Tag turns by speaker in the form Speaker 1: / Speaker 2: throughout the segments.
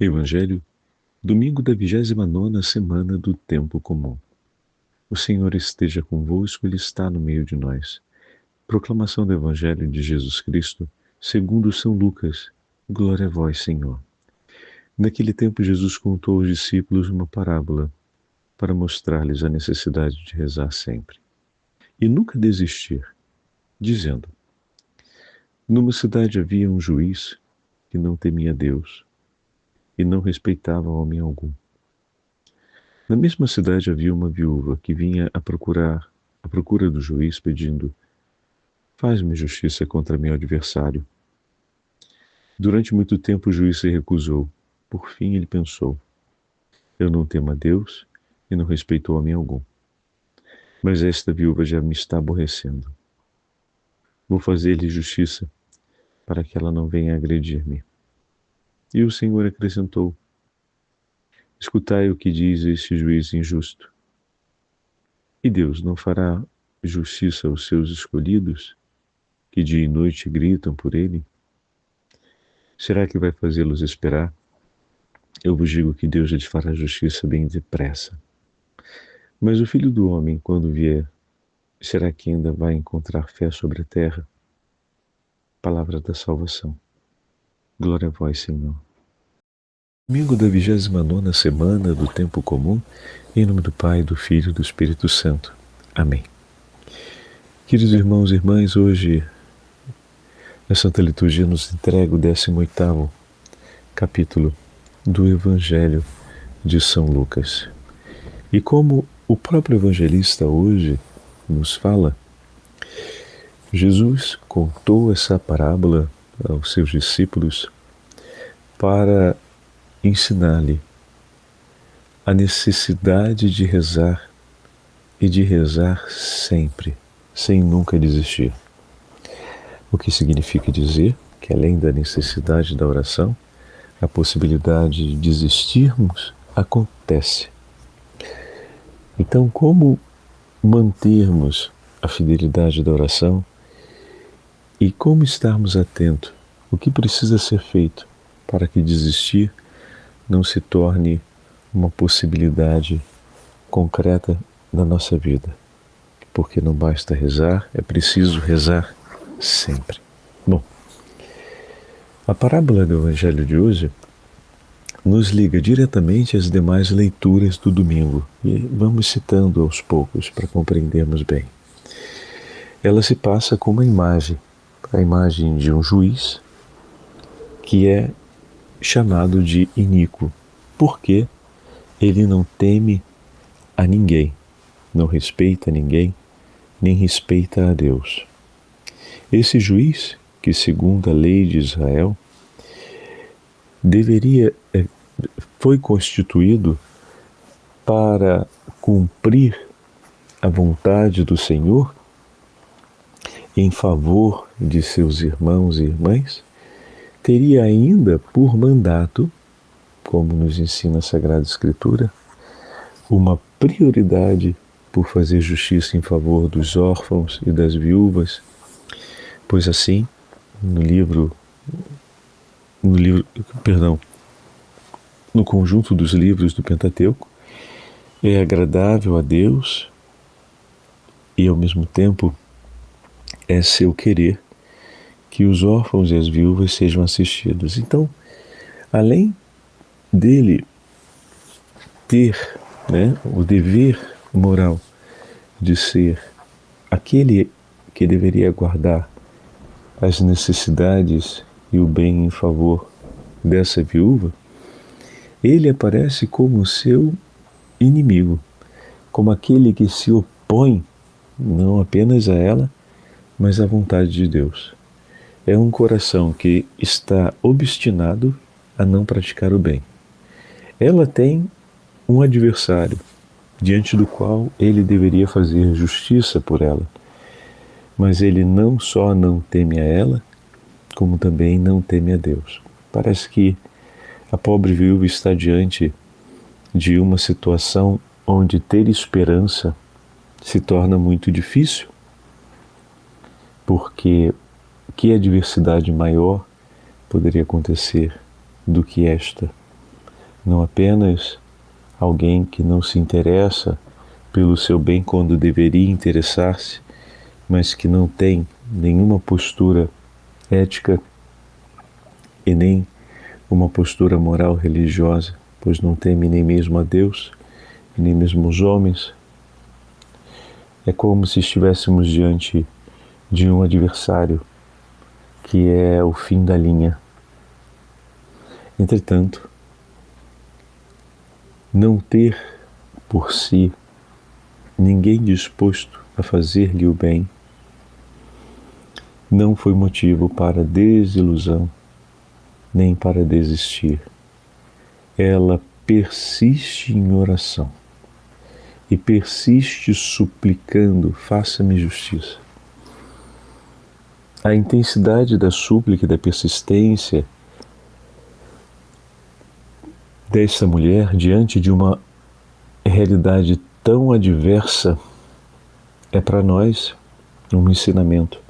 Speaker 1: Evangelho, domingo da 29ª semana do Tempo Comum. O Senhor esteja convosco, Ele está no meio de nós. Proclamação do Evangelho de Jesus Cristo, segundo São Lucas. Glória a vós, Senhor. Naquele tempo, Jesus contou aos discípulos uma parábola para mostrar-lhes a necessidade de rezar sempre e nunca desistir, dizendo: Numa cidade havia um juiz que não temia Deus e não respeitava homem algum. Na mesma cidade havia uma viúva que vinha à procura do juiz, pedindo: Faz-me justiça contra meu adversário. Durante muito tempo o juiz se recusou. Por fim ele pensou: Eu não temo a Deus e não respeito homem algum. Mas esta viúva já me está aborrecendo. Vou fazer-lhe justiça para que ela não venha agredir-me. E o Senhor acrescentou: Escutai o que diz este juiz injusto. E Deus não fará justiça aos seus escolhidos, que dia e noite gritam por ele? Será que vai fazê-los esperar? Eu vos digo que Deus lhes fará justiça bem depressa. Mas o Filho do Homem, quando vier, será que ainda vai encontrar fé sobre a terra? Palavra da salvação. Glória a vós, Senhor. Domingo da 29ª semana do Tempo Comum, em nome do Pai, do Filho e do Espírito Santo. Amém. Queridos irmãos e irmãs, hoje a Santa Liturgia nos entrega o 18º capítulo do Evangelho de São Lucas. E como o próprio evangelista hoje nos fala, Jesus contou essa parábola aos seus discípulos para ensinar-lhe a necessidade de rezar e de rezar sempre, sem nunca desistir. O que significa dizer que, além da necessidade da oração, a possibilidade de desistirmos acontece. Então, como mantermos a fidelidade da oração e como estarmos atentos o que precisa ser feito para que desistir não se torne uma possibilidade concreta na nossa vida? Porque não basta rezar, é preciso rezar sempre. Bom, a parábola do Evangelho de hoje nos liga diretamente às demais leituras do domingo e vamos citando aos poucos para compreendermos bem. Ela se passa com uma imagem, a imagem de um juiz que é chamado de iníquo, porque ele não teme a ninguém, não respeita ninguém, nem respeita a Deus. Esse juiz, que segundo a lei de Israel, foi constituído para cumprir a vontade do Senhor em favor de seus irmãos e irmãs, teria ainda por mandato, como nos ensina a Sagrada Escritura, uma prioridade por fazer justiça em favor dos órfãos e das viúvas, pois assim, no conjunto dos livros do Pentateuco, é agradável a Deus e, ao mesmo tempo, é seu querer que os órfãos e as viúvas sejam assistidos. Então, além dele ter o dever moral de ser aquele que deveria guardar as necessidades e o bem em favor dessa viúva, ele aparece como seu inimigo, como aquele que se opõe não apenas a ela, mas à vontade de Deus. É um coração que está obstinado a não praticar o bem. Ela tem um adversário diante do qual ele deveria fazer justiça por ela, mas ele não só não teme a ela, como também não teme a Deus. Parece que a pobre viúva está diante de uma situação onde ter esperança se torna muito difícil, porque que adversidade maior poderia acontecer do que esta não apenas alguém que não se interessa pelo seu bem quando deveria interessar-se, mas que não tem nenhuma postura ética e nem uma postura moral religiosa, pois não teme nem mesmo a Deus, nem mesmo os homens. É como se estivéssemos diante de um adversário que é o fim da linha. Entretanto, não ter por si ninguém disposto a fazer-lhe o bem não foi motivo para desilusão, nem para desistir. Ela persiste em oração e persiste suplicando: faça-me justiça. A intensidade da súplica e da persistência dessa mulher diante de uma realidade tão adversa é para nós um ensinamento.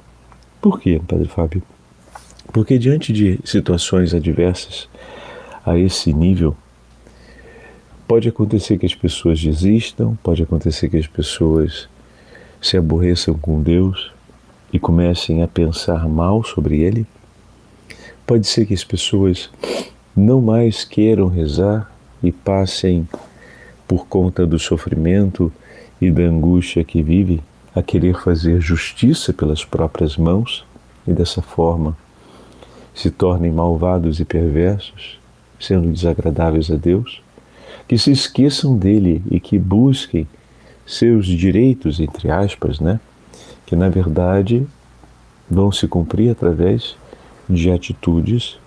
Speaker 1: Por quê, Padre Fábio? Porque diante de situações adversas a esse nível, pode acontecer que as pessoas desistam, pode acontecer que as pessoas se aborreçam com Deus e comecem a pensar mal sobre Ele. Pode ser que as pessoas não mais queiram rezar e passem, por conta do sofrimento e da angústia que vive, a querer fazer justiça pelas próprias mãos e dessa forma se tornem malvados e perversos, sendo desagradáveis a Deus, que se esqueçam dele e que busquem seus direitos, entre aspas, que na verdade vão se cumprir através de atitudes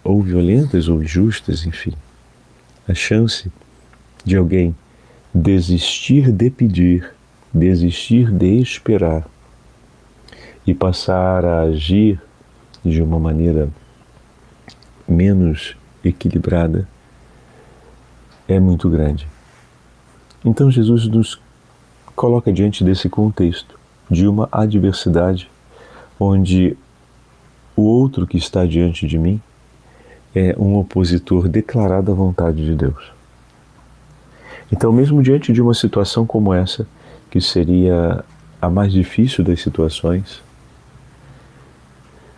Speaker 1: ou violentas ou injustas, enfim. A chance de alguém desistir de pedir, desistir de esperar e passar a agir de uma maneira menos equilibrada é muito grande. Então Jesus nos coloca diante desse contexto de uma adversidade onde o outro que está diante de mim é um opositor declarado à vontade de Deus. Então, mesmo diante de uma situação como essa, que seria a mais difícil das situações,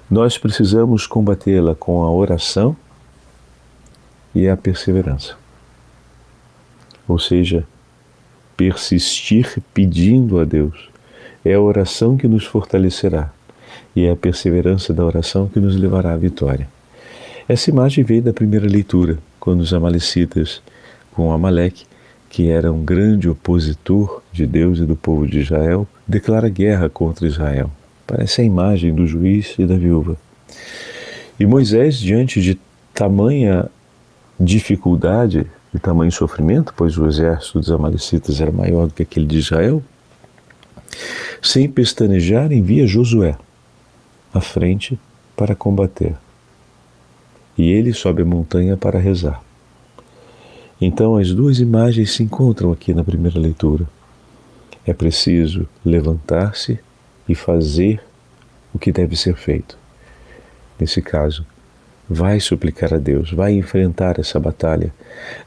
Speaker 1: nós precisamos combatê-la com a oração e a perseverança. Ou seja, persistir pedindo a Deus. É a oração que nos fortalecerá e é a perseverança da oração que nos levará à vitória. Essa imagem veio da primeira leitura, quando os amalecitas, com Amaleque, que era um grande opositor de Deus e do povo de Israel, declara guerra contra Israel. Parece a imagem do juiz e da viúva. E Moisés, diante de tamanha dificuldade e tamanho sofrimento, pois o exército dos amalecitas era maior do que aquele de Israel, sem pestanejar, envia Josué à frente para combater. E ele sobe a montanha para rezar. Então as duas imagens se encontram aqui na primeira leitura. É preciso levantar-se e fazer o que deve ser feito. Nesse caso, vai suplicar a Deus, vai enfrentar essa batalha.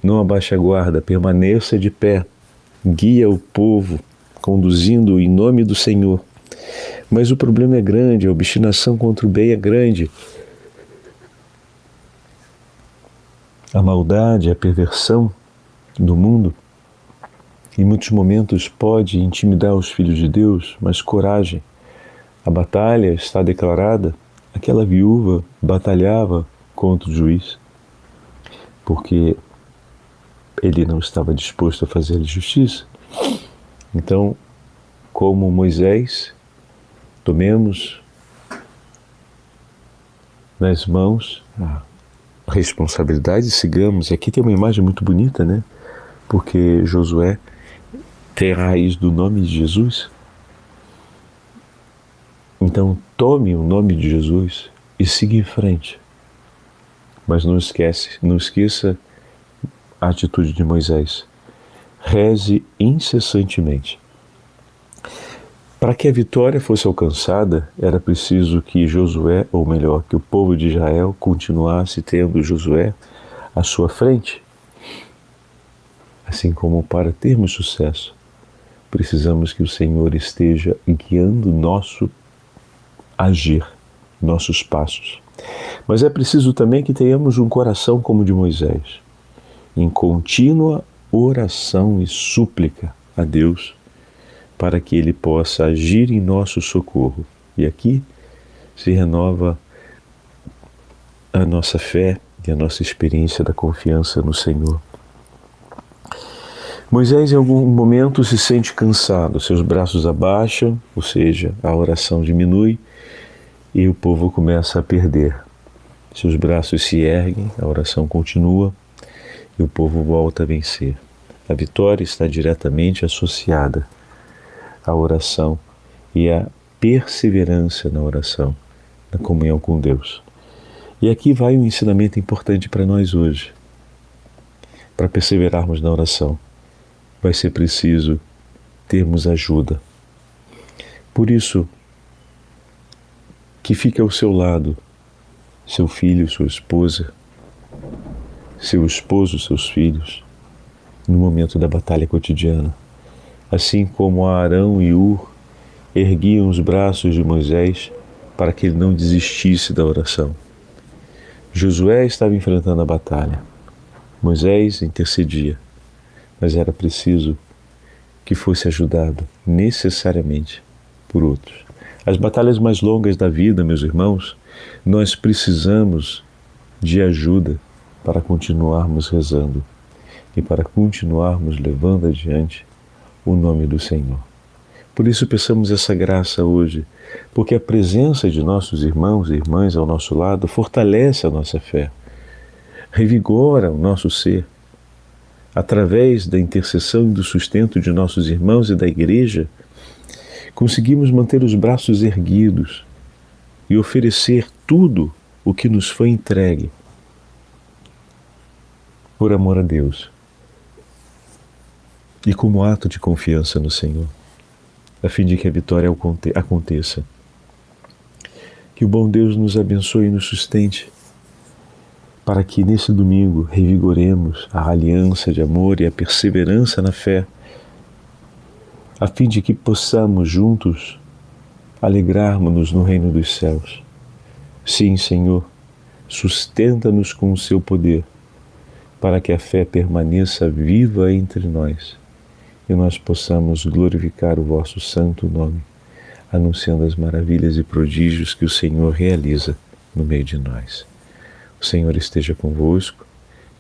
Speaker 1: Não abaixe a guarda, permaneça de pé, guia o povo, conduzindo em nome do Senhor. Mas o problema é grande, a obstinação contra o bem é grande. A maldade, a perversão do mundo, em muitos momentos pode intimidar os filhos de Deus, mas coragem. A batalha está declarada. Aquela viúva batalhava contra o juiz, porque ele não estava disposto a fazer-lhe justiça. Então, como Moisés, tomemos nas mãos a responsabilidade e sigamos. E aqui tem uma imagem muito bonita, Porque Josué tem a raiz do nome de Jesus. Então, tome o nome de Jesus e siga em frente. Mas não esqueça a atitude de Moisés. Reze incessantemente. Para que a vitória fosse alcançada, era preciso que Josué, ou melhor, que o povo de Israel continuasse tendo Josué à sua frente. Assim como para termos sucesso, precisamos que o Senhor esteja guiando nosso agir, nossos passos. Mas é preciso também que tenhamos um coração como o de Moisés, em contínua oração e súplica a Deus, para que Ele possa agir em nosso socorro. E aqui se renova a nossa fé e a nossa experiência da confiança no Senhor. Moisés em algum momento se sente cansado, seus braços abaixam, ou seja, a oração diminui e o povo começa a perder. Seus braços se erguem, a oração continua e o povo volta a vencer. A vitória está diretamente associada à oração e à perseverança na oração, na comunhão com Deus. E aqui vai um ensinamento importante para nós hoje. Para perseverarmos na oração, vai ser preciso termos ajuda. Por isso, que fique ao seu lado seu filho, sua esposa, seu esposo, seus filhos, no momento da batalha cotidiana. Assim como Arão e Hur erguiam os braços de Moisés para que ele não desistisse da oração. Josué estava enfrentando a batalha. Moisés intercedia, mas era preciso que fosse ajudado necessariamente por outros. As batalhas mais longas da vida, meus irmãos, nós precisamos de ajuda para continuarmos rezando e para continuarmos levando adiante o nome do Senhor. Por isso peçamos essa graça hoje, porque a presença de nossos irmãos e irmãs ao nosso lado fortalece a nossa fé, revigora o nosso ser. Através da intercessão e do sustento de nossos irmãos e da Igreja, conseguimos manter os braços erguidos e oferecer tudo o que nos foi entregue por amor a Deus e como ato de confiança no Senhor, a fim de que a vitória aconteça. Que o bom Deus nos abençoe e nos sustente, para que nesse domingo revigoremos a aliança de amor e a perseverança na fé, a fim de que possamos juntos alegrarmos-nos no reino dos céus. Sim, Senhor, sustenta-nos com o seu poder, para que a fé permaneça viva entre nós e nós possamos glorificar o vosso santo nome, anunciando as maravilhas e prodígios que o Senhor realiza no meio de nós. O Senhor esteja convosco,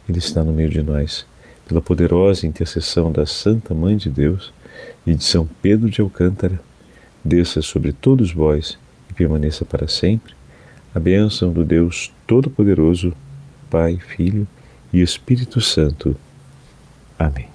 Speaker 1: Ele está no meio de nós. Pela poderosa intercessão da Santa Mãe de Deus e de São Pedro de Alcântara, desça sobre todos vós e permaneça para sempre a bênção do Deus Todo-Poderoso, Pai, Filho e Espírito Santo. Amém.